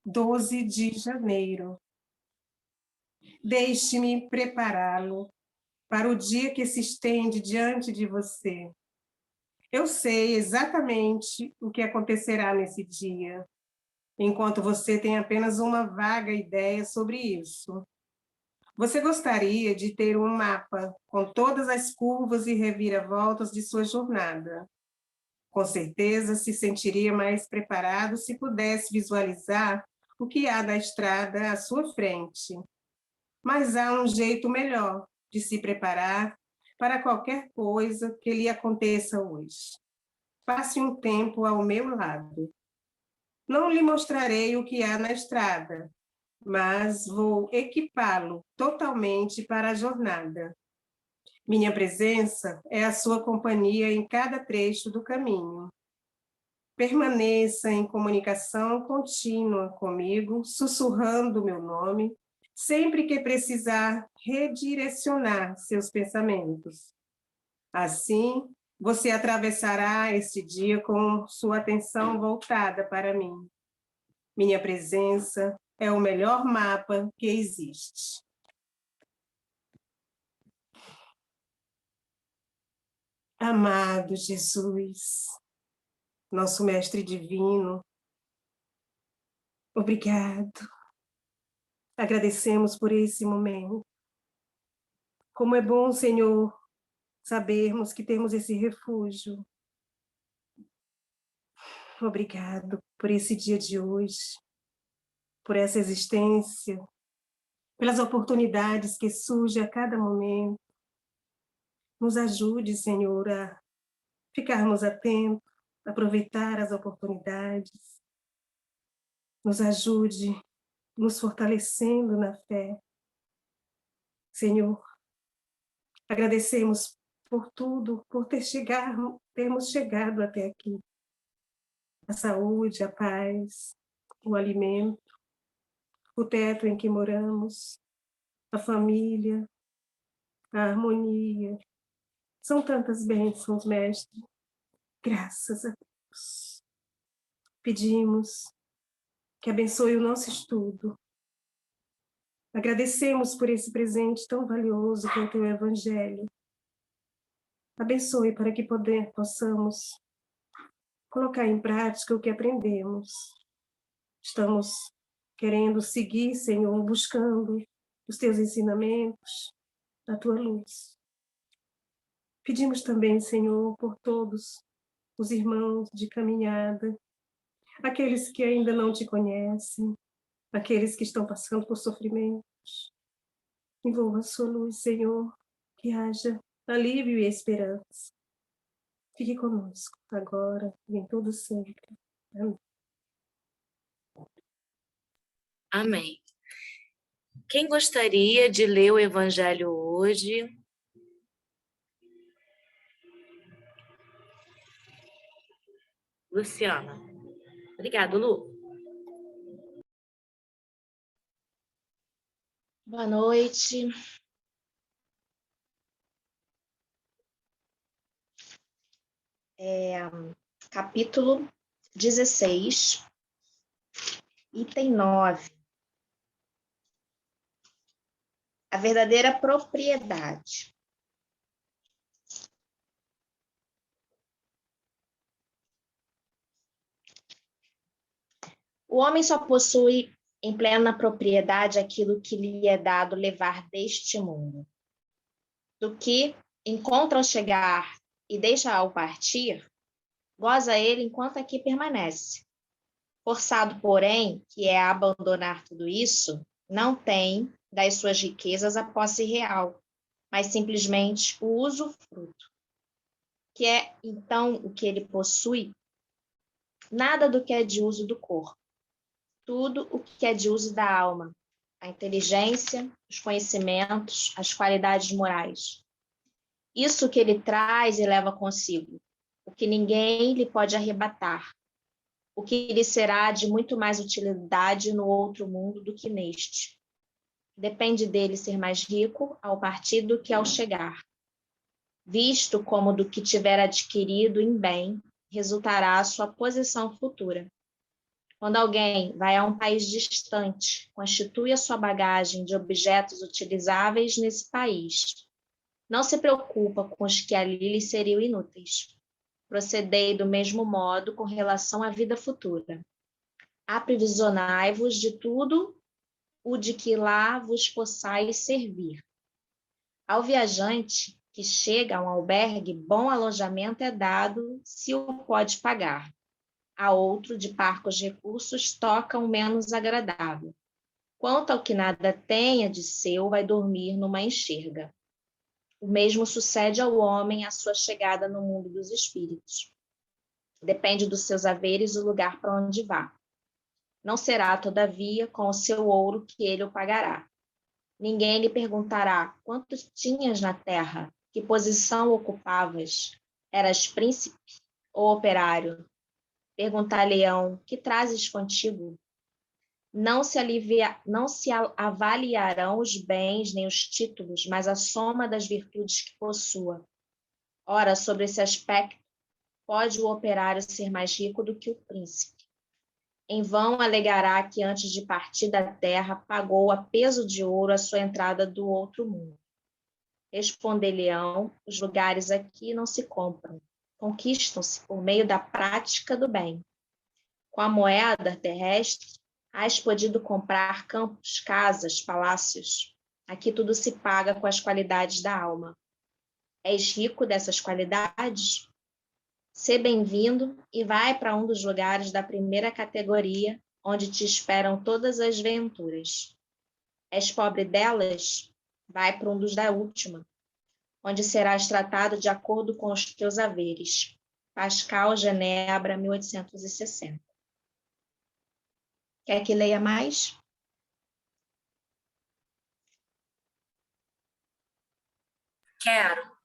12 de janeiro. Deixe-me prepará-lo para o dia que se estende diante de você. Eu sei exatamente o que acontecerá nesse dia, enquanto você tem apenas uma vaga ideia sobre isso. Você gostaria de ter um mapa com todas as curvas e reviravoltas de sua jornada. Com certeza se sentiria mais preparado se pudesse visualizar o que há na estrada à sua frente. Mas há um jeito melhor de se preparar para qualquer coisa que lhe aconteça hoje. Passe um tempo ao meu lado. Não lhe mostrarei o que há na estrada, mas vou equipá-lo totalmente para a jornada. Minha presença é a sua companhia em cada trecho do caminho. Permaneça em comunicação contínua comigo, sussurrando meu nome, sempre que precisar redirecionar seus pensamentos. Assim, você atravessará este dia com sua atenção voltada para mim. Minha presença é o melhor mapa que existe. Amado Jesus, nosso Mestre Divino, obrigado. Agradecemos por esse momento. Como é bom, Senhor, sabermos que temos esse refúgio. Obrigado por esse dia de hoje, por essa existência, pelas oportunidades que surgem a cada momento. Nos ajude, Senhor, a ficarmos atentos, aproveitar as oportunidades. Nos ajude, nos fortalecendo na fé. Senhor, agradecemos por tudo, por termos chegado até aqui. A saúde, a paz, o alimento, o teto em que moramos, a família, a harmonia. São tantas bênçãos, Mestre. Graças a Deus. Pedimos que abençoe o nosso estudo. Agradecemos por esse presente tão valioso que é o teu Evangelho. Abençoe para que possamos colocar em prática o que aprendemos. Estamos querendo seguir, Senhor, buscando os teus ensinamentos, a tua luz. Pedimos também, Senhor, por todos os irmãos de caminhada, aqueles que ainda não te conhecem, aqueles que estão passando por sofrimentos. Envolva a sua luz, Senhor, que haja alívio e esperança. Fique conosco agora e em todo sempre. Amém. Amém. Quem gostaria de ler o Evangelho hoje? Luciana. Obrigada, Lu. Boa noite. Capítulo 16, item 9. A verdadeira propriedade. O homem só possui em plena propriedade aquilo que lhe é dado levar deste mundo. Do que encontra ao chegar e deixa ao partir, goza ele enquanto aqui permanece. Forçado, porém, que é a abandonar tudo isso, não tem das suas riquezas a posse real, mas simplesmente o usufruto. Que é, então, o que ele possui? Nada do que é de uso do corpo. Tudo o que é de uso da alma, a inteligência, os conhecimentos, as qualidades morais. Isso que ele traz e leva consigo, o que ninguém lhe pode arrebatar, o que lhe será de muito mais utilidade no outro mundo do que neste. Depende dele ser mais rico ao partir do que ao chegar. Visto como do que tiver adquirido em bem, resultará a sua posição futura. Quando alguém vai a um país distante, constitui a sua bagagem de objetos utilizáveis nesse país. Não se preocupa com os que ali lhe seriam inúteis. Procedei do mesmo modo com relação à vida futura. Aprisionai-vos de tudo o de que lá vos possais servir. Ao viajante que chega a um albergue, bom alojamento é dado se o pode pagar. A outro, de parcos recursos, toca um menos agradável. Quanto ao que nada tenha de seu, vai dormir numa enxerga. O mesmo sucede ao homem à sua chegada no mundo dos espíritos. Depende dos seus haveres o lugar para onde vá. Não será, todavia, com o seu ouro que ele o pagará. Ninguém lhe perguntará quanto tinhas na terra, que posição ocupavas, eras príncipe ou operário. Perguntar-lhe-ão, que trazes contigo? Não se avaliarão os bens nem os títulos, mas a soma das virtudes que possua. Ora, sobre esse aspecto, pode o operário ser mais rico do que o príncipe. Em vão alegará que antes de partir da terra pagou a peso de ouro a sua entrada do outro mundo. Responder-lhe-ão, os lugares aqui não se compram, conquistam-se por meio da prática do bem. Com a moeda terrestre, has podido comprar campos, casas, palácios. Aqui tudo se paga com as qualidades da alma. És rico dessas qualidades? Sê bem-vindo e vai para um dos lugares da primeira categoria, onde te esperam todas as venturas. És pobre delas? Vai para um dos da última, onde serás tratado de acordo com os teus haveres. Pascal, Genebra, 1860. Quer que leia mais? Quero.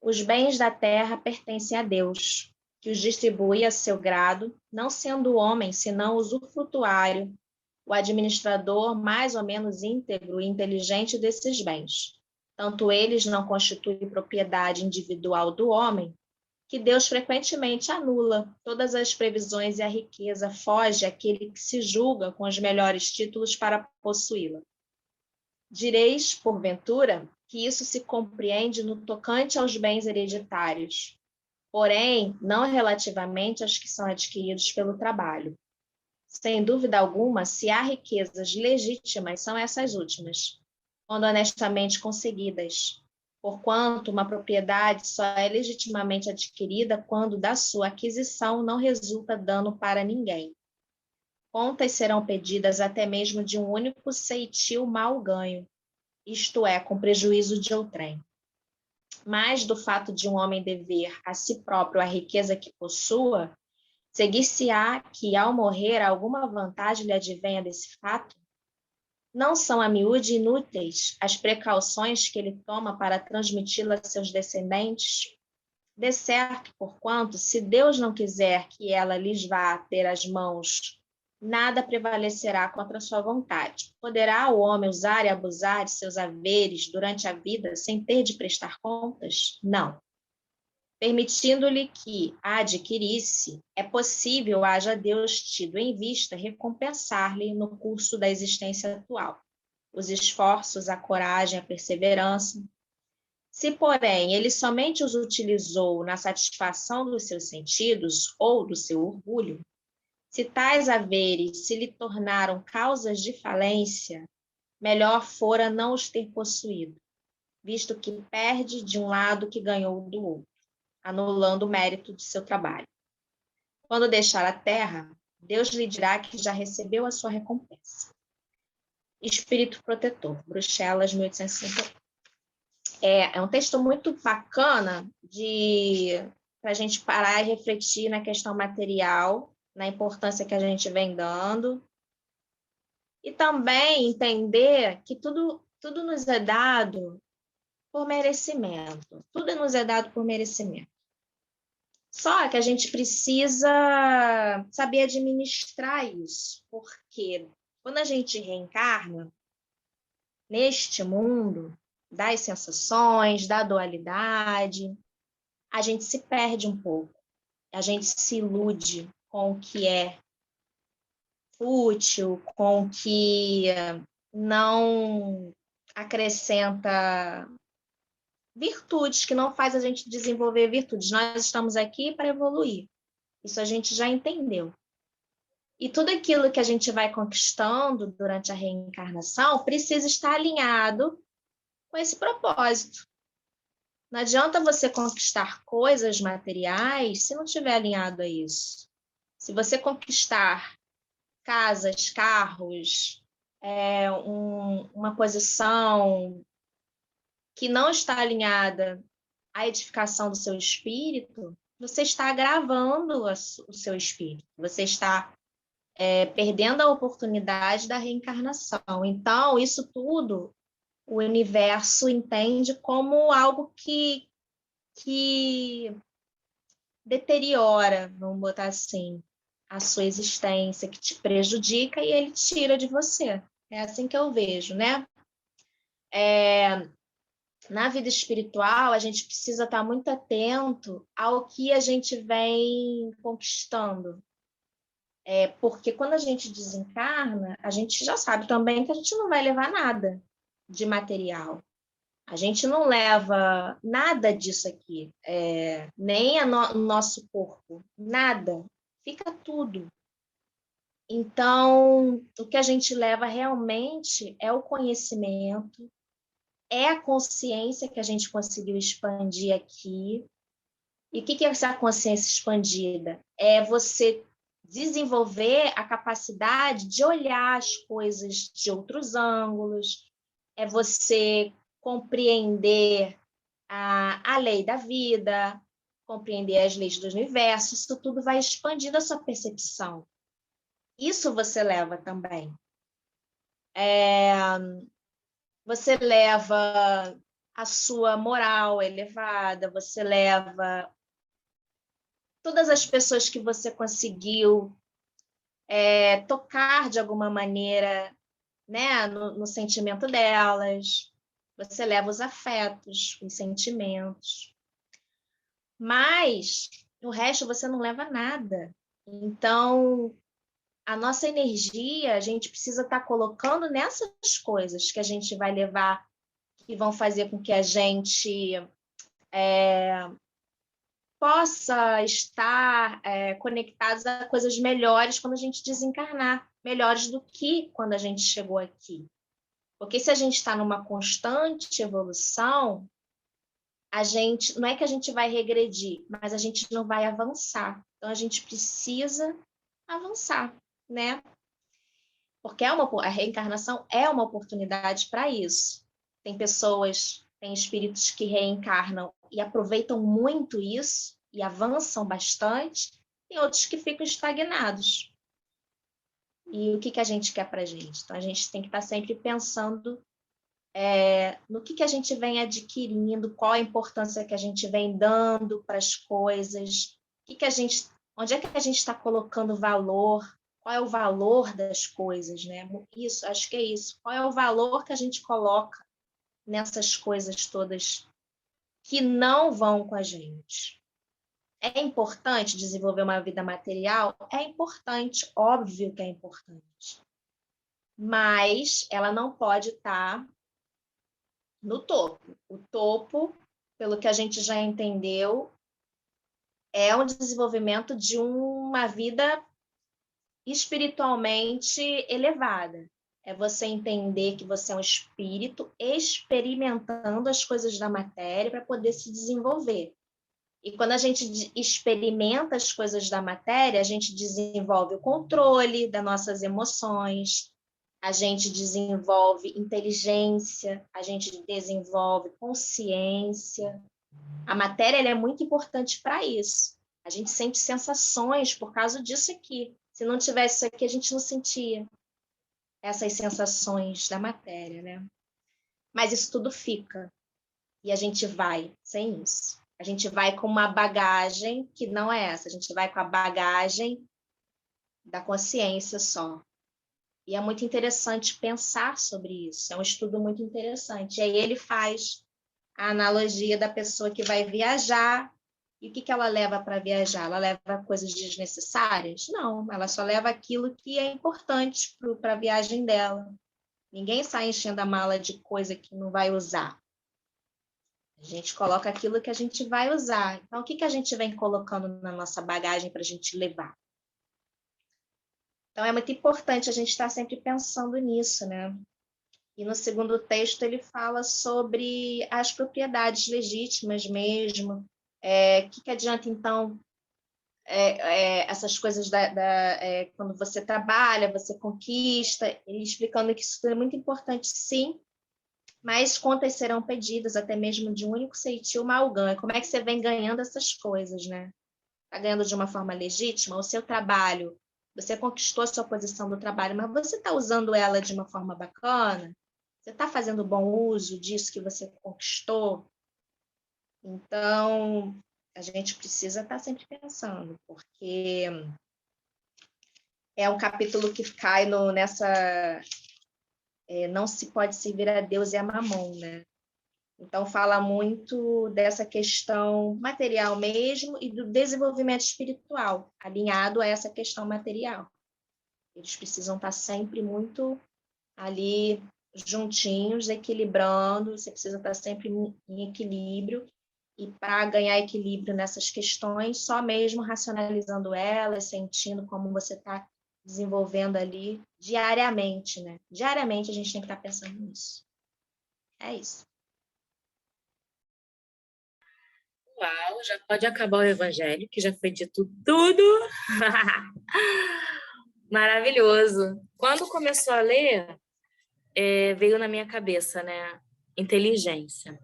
Os bens da terra pertencem a Deus, que os distribui a seu grado, não sendo o homem, senão usufrutuário, o administrador mais ou menos íntegro e inteligente desses bens. Tanto eles não constituem propriedade individual do homem, que Deus frequentemente anula todas as previsões e a riqueza foge àquele que se julga com os melhores títulos para possuí-la. Direis, porventura, que isso se compreende no tocante aos bens hereditários, porém, não relativamente aos que são adquiridos pelo trabalho. Sem dúvida alguma, se há riquezas legítimas, são essas últimas, quando honestamente conseguidas, porquanto uma propriedade só é legitimamente adquirida quando da sua aquisição não resulta dano para ninguém. Contas serão pedidas até mesmo de um único ceitil mal ganho, isto é, com prejuízo de outrem. Mas do fato de um homem dever a si próprio a riqueza que possua, seguir-se-á que, ao morrer, alguma vantagem lhe advenha desse fato? Não são a miúde inúteis as precauções que ele toma para transmiti-la a seus descendentes? De certo, porquanto, se Deus não quiser que ela lhes vá ter as mãos, nada prevalecerá contra sua vontade. Poderá o homem usar e abusar de seus haveres durante a vida sem ter de prestar contas? Não. Permitindo-lhe que a adquirisse, é possível haja Deus tido em vista recompensar-lhe no curso da existência atual os esforços, a coragem, a perseverança. Se, porém, ele somente os utilizou na satisfação dos seus sentidos ou do seu orgulho, se tais haveres se lhe tornaram causas de falência, melhor fora não os ter possuído, visto que perde de um lado que ganhou do outro, anulando o mérito de seu trabalho. Quando deixar a terra, Deus lhe dirá que já recebeu a sua recompensa. Espírito Protetor, Bruxelas, 1850. É um texto muito bacana para a gente parar e refletir na questão material, na importância que a gente vem dando, e também entender que tudo nos é dado por merecimento. Tudo nos é dado por merecimento. Só que a gente precisa saber administrar isso, porque quando a gente reencarna neste mundo das sensações, da dualidade, a gente se perde um pouco. a gente se ilude com o que é fútil, com o que não acrescenta virtudes, que não faz a gente desenvolver virtudes. Nós estamos aqui para evoluir. Isso a gente já entendeu. E tudo aquilo que a gente vai conquistando durante a reencarnação precisa estar alinhado com esse propósito. Não adianta você conquistar coisas materiais se não estiver alinhado a isso. Se você conquistar casas, carros, uma posição que não está alinhada à edificação do seu espírito, você está agravando o seu espírito. Você está perdendo a oportunidade da reencarnação. Então, isso tudo o universo entende como algo que deteriora, vamos botar assim, a sua existência, que te prejudica e ele tira de você. É assim que eu vejo, né? Na vida espiritual, a gente precisa estar muito atento ao que a gente vem conquistando. Porque quando a gente desencarna, a gente já sabe também que a gente não vai levar nada de material. A gente não leva nada disso aqui, nem o nosso corpo, nada, fica tudo. Então, o que a gente leva realmente é o conhecimento, é a consciência que a gente conseguiu expandir aqui. E o que é essa consciência expandida? É você desenvolver a capacidade de olhar as coisas de outros ângulos, é você compreender a lei da vida, compreender as leis do universo, isso tudo vai expandindo a sua percepção. Isso você leva também. Você leva a sua moral elevada, você leva todas as pessoas que você conseguiu tocar de alguma maneira, né, no sentimento delas. Você leva os afetos, os sentimentos. Mas o resto você não leva nada. Então, a nossa energia, a gente precisa estar colocando nessas coisas que a gente vai levar, que vão fazer com que a gente possa estar conectados a coisas melhores quando a gente desencarnar, melhores do que quando a gente chegou aqui. Porque se a gente está numa constante evolução, não é que a gente vai regredir, mas a gente não vai avançar. Então, a gente precisa avançar, né? Porque a reencarnação é uma oportunidade para isso. Tem pessoas, tem espíritos que reencarnam e aproveitam muito isso e avançam bastante, e outros que ficam estagnados. E o que a gente quer para a gente? Então, a gente tem que estar sempre pensando no que a gente vem adquirindo, qual a importância que a gente vem dando para as coisas, onde é que a gente está colocando valor, qual é o valor das coisas, né? Isso, acho que é isso. Qual é o valor que a gente coloca nessas coisas todas que não vão com a gente? É importante desenvolver uma vida material? É importante, óbvio que é importante. Mas ela não pode estar no topo. O topo, pelo que a gente já entendeu, é um desenvolvimento de uma vida espiritualmente elevada. É você entender que você é um espírito experimentando as coisas da matéria para poder se desenvolver. E quando a gente experimenta as coisas da matéria, a gente desenvolve o controle das nossas emoções, a gente desenvolve inteligência, a gente desenvolve consciência. A matéria ela é muito importante para isso. A gente sente sensações por causa disso aqui. Se não tivesse isso aqui, a gente não sentia essas sensações da matéria, né? Mas isso tudo fica. E a gente vai sem isso. A gente vai com uma bagagem que não é essa. A gente vai com a bagagem da consciência só. E é muito interessante pensar sobre isso. É um estudo muito interessante. E aí ele faz a analogia da pessoa que vai viajar E o que ela leva para viajar? Ela leva coisas desnecessárias? Não, ela só leva aquilo que é importante para a viagem dela. Ninguém sai enchendo a mala de coisa que não vai usar. A gente coloca aquilo que a gente vai usar. Então, o que a gente vem colocando na nossa bagagem para a gente levar? Então, é muito importante a gente estar sempre pensando nisso, né? E no segundo texto ele fala sobre as propriedades legítimas mesmo. O que adianta, então, essas coisas quando você trabalha, você conquista, ele explicando que isso é muito importante, sim, mas contas serão pedidas, até mesmo de um único ceitil mal ganho. Como é que você vem ganhando essas coisas, né? Está ganhando de uma forma legítima? O seu trabalho, você conquistou a sua posição do trabalho, mas você está usando ela de uma forma bacana? Você está fazendo bom uso disso que você conquistou? Então, a gente precisa estar sempre pensando, porque é um capítulo que cai nessa... não se pode servir a Deus e a Mamon, né? Então, fala muito dessa questão material mesmo e do desenvolvimento espiritual, alinhado a essa questão material. Eles precisam estar sempre muito ali juntinhos, equilibrando, você precisa estar sempre em equilíbrio, e para ganhar equilíbrio nessas questões, só mesmo racionalizando elas, sentindo como você está desenvolvendo ali diariamente, né? Diariamente a gente tem que estar pensando nisso. É isso. Uau, já pode acabar o evangelho, que já foi dito tudo. Maravilhoso. Quando começou a ler, veio na minha cabeça, né? Inteligência.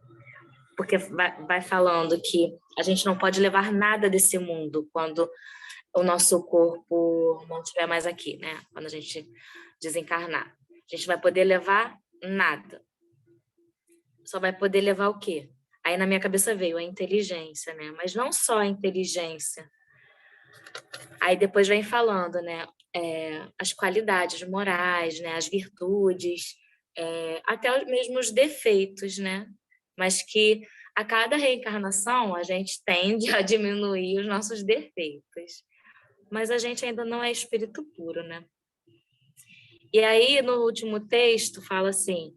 Porque vai falando que a gente não pode levar nada desse mundo quando o nosso corpo não estiver mais aqui, né? Quando a gente desencarnar. A gente vai poder levar nada. Só vai poder levar o quê? Aí na minha cabeça veio a inteligência, né? Mas não só a inteligência. Aí depois vem falando, né? As qualidades morais, né? As virtudes, até mesmo os defeitos, né? Mas que a cada reencarnação a gente tende a diminuir os nossos defeitos. Mas a gente ainda não é espírito puro, né? E aí, no último texto, fala assim: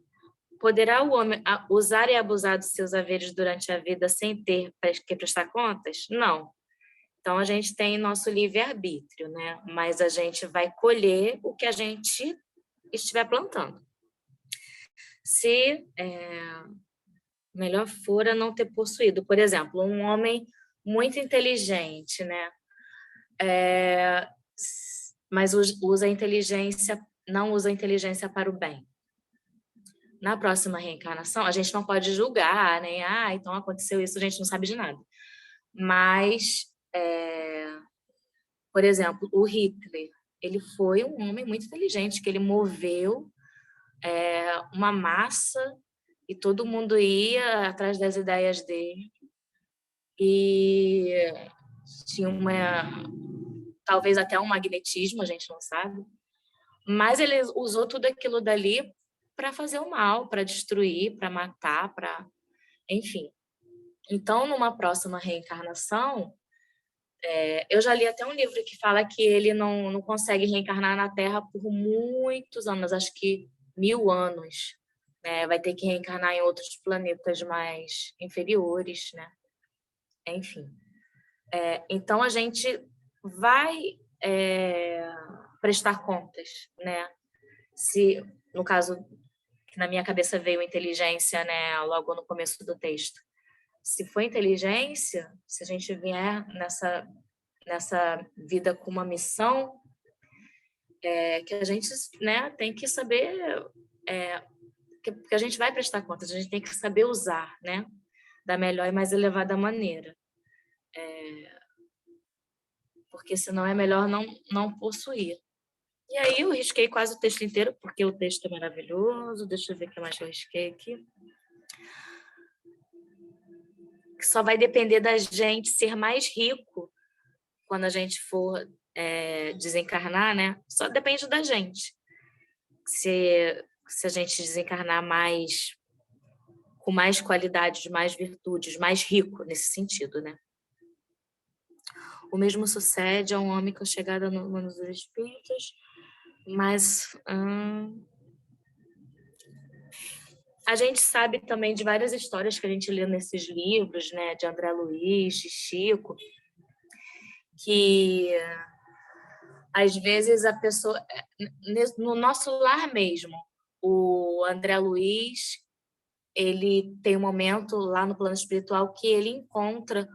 poderá o homem usar e abusar dos seus haveres durante a vida sem ter que prestar contas? Não. Então, a gente tem nosso livre-arbítrio, né? Mas a gente vai colher o que a gente estiver plantando. Se melhor fora não ter possuído, por exemplo, um homem muito inteligente, né? Mas usa a inteligência, não usa a inteligência para o bem. Na próxima reencarnação, a gente não pode julgar, nem, então aconteceu isso, a gente não sabe de nada. Mas, por exemplo, o Hitler, ele foi um homem muito inteligente, que ele moveu uma massa e todo mundo ia atrás das ideias dele. E tinha talvez até um magnetismo, a gente não sabe. Mas ele usou tudo aquilo dali para fazer o mal, para destruir, para matar, enfim. Então, numa próxima reencarnação, eu já li até um livro que fala que ele não consegue reencarnar na Terra por muitos anos, acho que 1000 anos. Né? Vai ter que reencarnar em outros planetas mais inferiores, né? Enfim. Então, a gente vai prestar contas, né? Se, no caso, que na minha cabeça veio inteligência, né, logo no começo do texto. Se for inteligência, se a gente vier nessa vida com uma missão, que a gente, né, tem que saber, que a gente vai prestar contas, a gente tem que saber usar, né, da melhor e mais elevada maneira. Porque senão é melhor não possuir. E aí eu risquei quase o texto inteiro, porque o texto é maravilhoso. Deixa eu ver o que mais eu risquei aqui. Que só vai depender da gente ser mais rico quando a gente for desencarnar, né? Só depende da gente. Se a gente desencarnar com mais qualidades, mais virtudes, mais rico nesse sentido, né? O mesmo sucede a um homem com a chegada no mundo dos espíritos, mas a gente sabe também de várias histórias que a gente lê nesses livros, né, de André Luiz, de Chico, que às vezes a pessoa, no nosso lar mesmo, o André Luiz, ele tem um momento lá no plano espiritual que ele encontra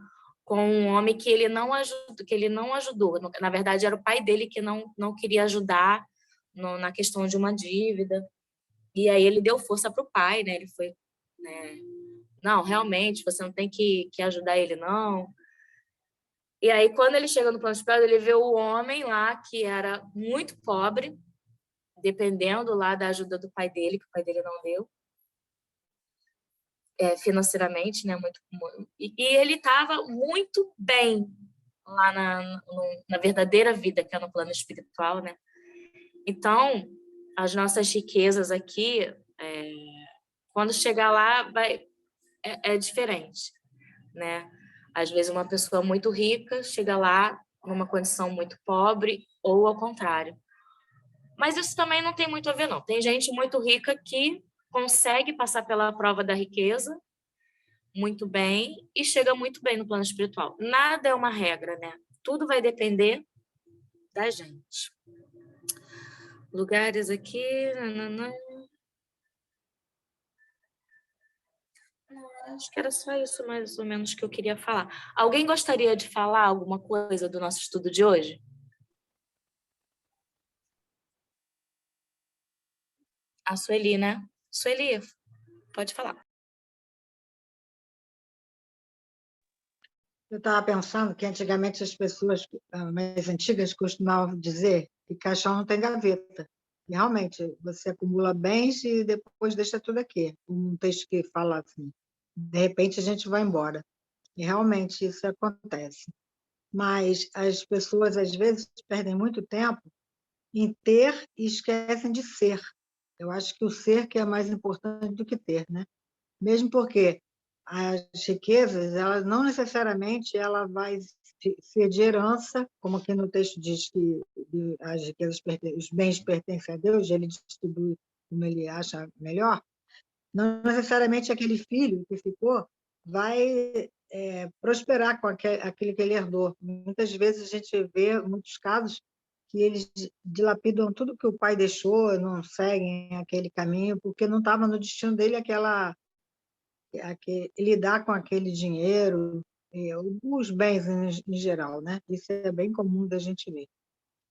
com um homem que ele não ajudou. Na verdade, era o pai dele que não queria ajudar na questão de uma dívida. E aí ele deu força para o pai, né? Ele foi, né? Não, realmente, você não tem que ajudar ele, não. E aí, quando ele chega no plano espiritual, ele vê o homem lá que era muito pobre, dependendo lá da ajuda do pai dele, que o pai dele não deu, financeiramente, né? E ele estava muito bem lá na verdadeira vida, que é no plano espiritual, né? Então, as riquezas aqui, quando chegar lá, é diferente, né? Às vezes uma pessoa muito rica chega lá numa condição muito pobre ou ao contrário. Mas isso também não tem muito a ver, não. Tem gente muito rica que consegue passar pela prova da riqueza muito bem e chega muito bem no plano espiritual. Nada é uma regra, né? Tudo vai depender da gente. Lugares aqui... Acho que era só isso mais ou menos que eu queria falar. Alguém gostaria de falar alguma coisa do nosso estudo de hoje? A Sueli, né? Sueli, pode falar. Eu estava pensando que antigamente as pessoas mais antigas costumavam dizer que caixão não tem gaveta. E realmente, você acumula bens e depois deixa tudo aqui. Um texto que fala assim, de repente a gente vai embora. E realmente isso acontece. Mas as pessoas, às vezes, perdem muito tempo em ter e esquecem de ser. Eu acho que o ser que é mais importante do que ter, né? Mesmo porque as riquezas, elas não necessariamente ela vai ser de herança, como aqui no texto diz que as riquezas, os bens pertencem a Deus, ele distribui como ele acha melhor. Não necessariamente aquele filho que ficou vai prosperar com aquele que ele herdou. Muitas vezes a gente vê muitos casos que eles dilapidam tudo que o pai deixou, não seguem aquele caminho, porque não estava no destino dele lidar com aquele dinheiro, os bens em geral, né? Isso é bem comum da gente ver.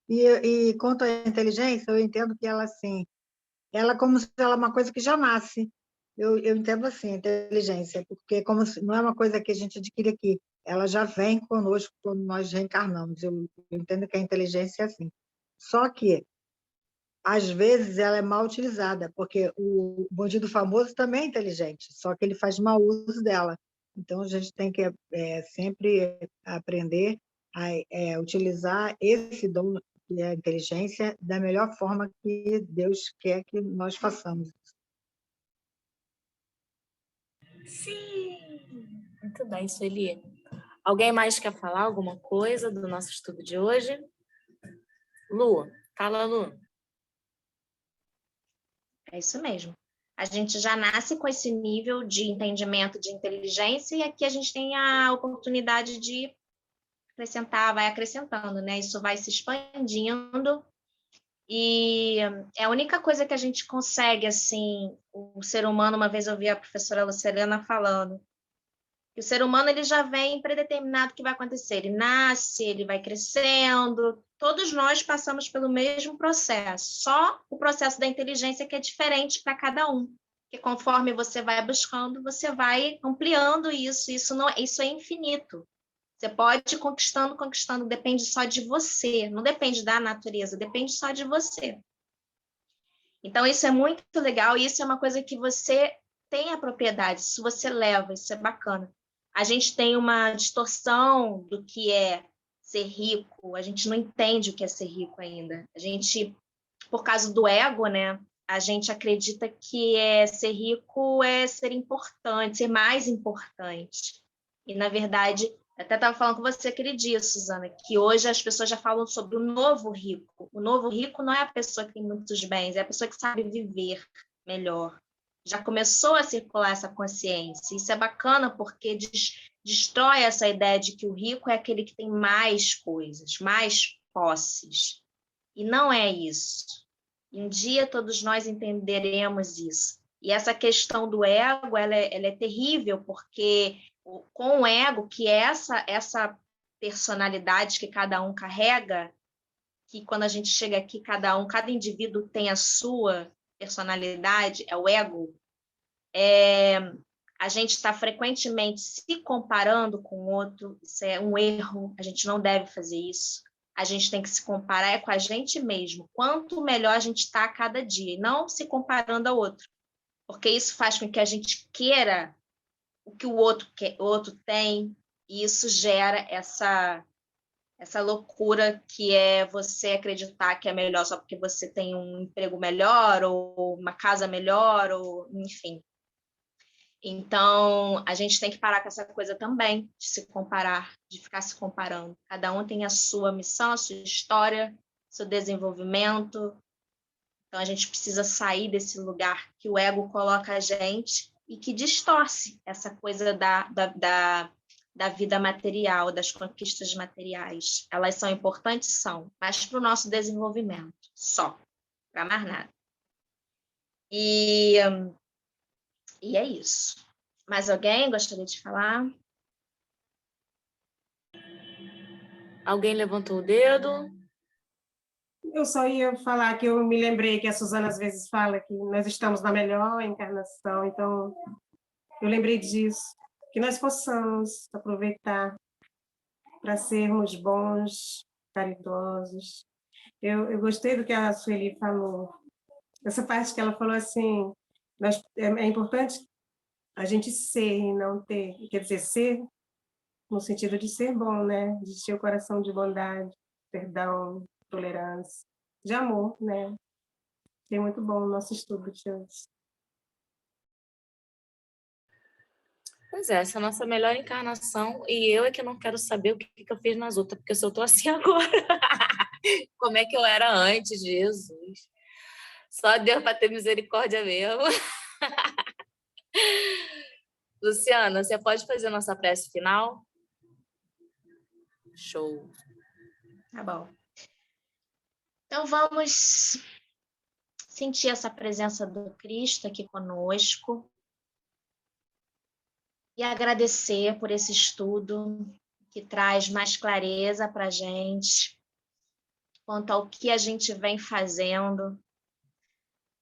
E quanto à inteligência, eu entendo que ela, assim, ela é como se ela é uma coisa que já nasce. Eu entendo assim, inteligência, porque não é uma coisa que a gente adquire aqui, ela já vem conosco quando nós reencarnamos. Eu entendo que a inteligência é assim. Só que às vezes ela é mal utilizada, porque o bandido famoso também é inteligente, só que ele faz mau uso dela. Então, a gente tem que sempre aprender a utilizar esse dom, que é a inteligência, da melhor forma que Deus quer que nós façamos. Sim! Muito bem, Sueli. Alguém mais quer falar alguma coisa do nosso estudo de hoje? Lu, fala, Lu. É isso mesmo. A gente já nasce com esse nível de entendimento, de inteligência, e aqui a gente tem a oportunidade de acrescentar, vai acrescentando, né? Isso vai se expandindo, e é a única coisa que a gente consegue, assim, o ser humano, uma vez eu ouvi a professora Lucilena falando, que o ser humano ele já vem predeterminado o que vai acontecer, ele nasce, ele vai crescendo, todos nós passamos pelo mesmo processo, só o processo da inteligência que é diferente para cada um, que conforme você vai buscando, você vai ampliando isso é infinito. Você pode ir conquistando, depende só de você, não depende da natureza, depende só de você. Então, isso é muito legal, e isso é uma coisa que você tem a propriedade, se você leva, isso é bacana. A gente tem uma distorção do que é ser rico, a gente não entende o que é ser rico ainda. A gente, por causa do ego, né? A gente acredita que ser rico é ser importante, ser mais importante. E, na verdade, Até estava falando com você aquele dia, Suzana, que hoje as pessoas já falam sobre o novo rico. O novo rico não é a pessoa que tem muitos bens, é a pessoa que sabe viver melhor. Já começou a circular essa consciência. Isso é bacana porque destrói essa ideia de que o rico é aquele que tem mais coisas, mais posses. E não é isso. Um dia todos nós entenderemos isso. E essa questão do ego, ela é terrível, porque com o ego, que é essa personalidade que cada um carrega, que quando a gente chega aqui, cada indivíduo tem a sua personalidade, é o ego, a gente está frequentemente se comparando com o outro, isso é um erro, a gente não deve fazer isso. A gente tem que se comparar com a gente mesmo. Quanto melhor a gente está a cada dia, e não se comparando ao outro. Porque isso faz com que a gente queira o que o outro tem, e isso gera essa loucura que é você acreditar que é melhor só porque você tem um emprego melhor, ou uma casa melhor, ou enfim. Então, a gente tem que parar com essa coisa também, de se comparar, de ficar se comparando. Cada um tem a sua missão, a sua história, seu desenvolvimento. Então, a gente precisa sair desse lugar que o ego coloca a gente e que distorce essa coisa da vida material, das conquistas materiais. Elas são importantes? São, mas para o nosso desenvolvimento, só, para mais nada. E é isso. Mais alguém gostaria de falar? Alguém levantou o dedo? Eu só ia falar que eu me lembrei que a Suzana às vezes fala que nós estamos na melhor encarnação, então eu lembrei disso, que nós possamos aproveitar para sermos bons, caridosos. Eu gostei do que a Sueli falou, essa parte que ela falou assim, é importante a gente ser e não ter, quer dizer, ser no sentido de ser bom, né? De ter o coração de bondade, perdão, tolerância, de amor, né? Foi muito bom o nosso estudo de hoje. Pois é, essa é a nossa melhor encarnação, e eu é que não quero saber o que eu fiz nas outras, porque se eu tô assim agora, como é que eu era antes, Jesus? Só Deus para ter misericórdia mesmo. Luciana, você pode fazer a nossa prece final? Show. Tá bom. Então, vamos sentir essa presença do Cristo aqui conosco e agradecer por esse estudo que traz mais clareza para a gente quanto ao que a gente vem fazendo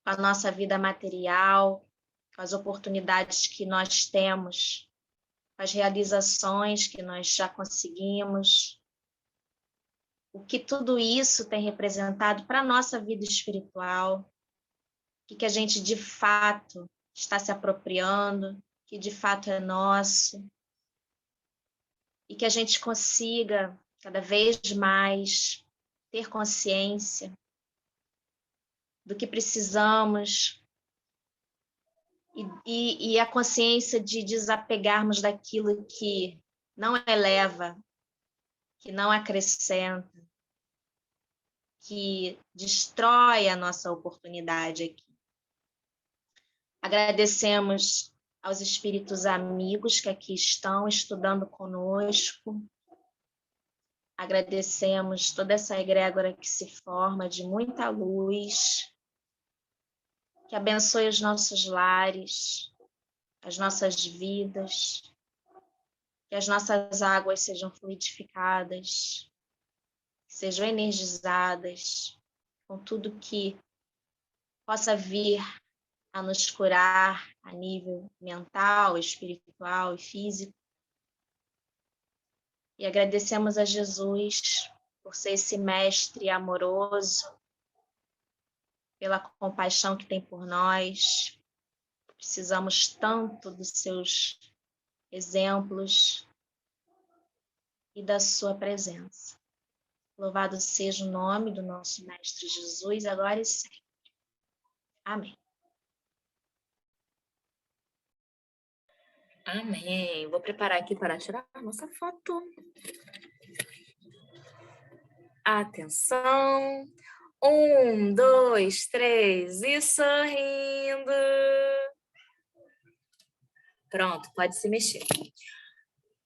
com a nossa vida material, com as oportunidades que nós temos, com as realizações que nós já conseguimos, o que tudo isso tem representado para a nossa vida espiritual, o que a gente de fato está se apropriando, que de fato é nosso, e que a gente consiga cada vez mais ter consciência do que precisamos e a consciência de desapegarmos daquilo que não eleva, que não acrescenta, que destrói a nossa oportunidade aqui. Agradecemos aos espíritos amigos que aqui estão estudando conosco. Agradecemos toda essa egrégora que se forma de muita luz, que abençoe os nossos lares, as nossas vidas, que as nossas águas sejam fluidificadas, sejam energizadas com tudo que possa vir a nos curar a nível mental, espiritual e físico. E agradecemos a Jesus por ser esse mestre amoroso, pela compaixão que tem por nós. Precisamos tanto dos seus exemplos e da sua presença. Louvado seja o nome do nosso Mestre Jesus, agora e sempre. Amém. Amém. Vou preparar aqui para tirar a nossa foto. Atenção. 1, 2, 3 e sorrindo. Pronto, pode se mexer.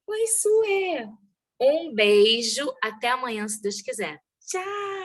Oi, Suê. Um beijo. Até amanhã, se Deus quiser. Tchau.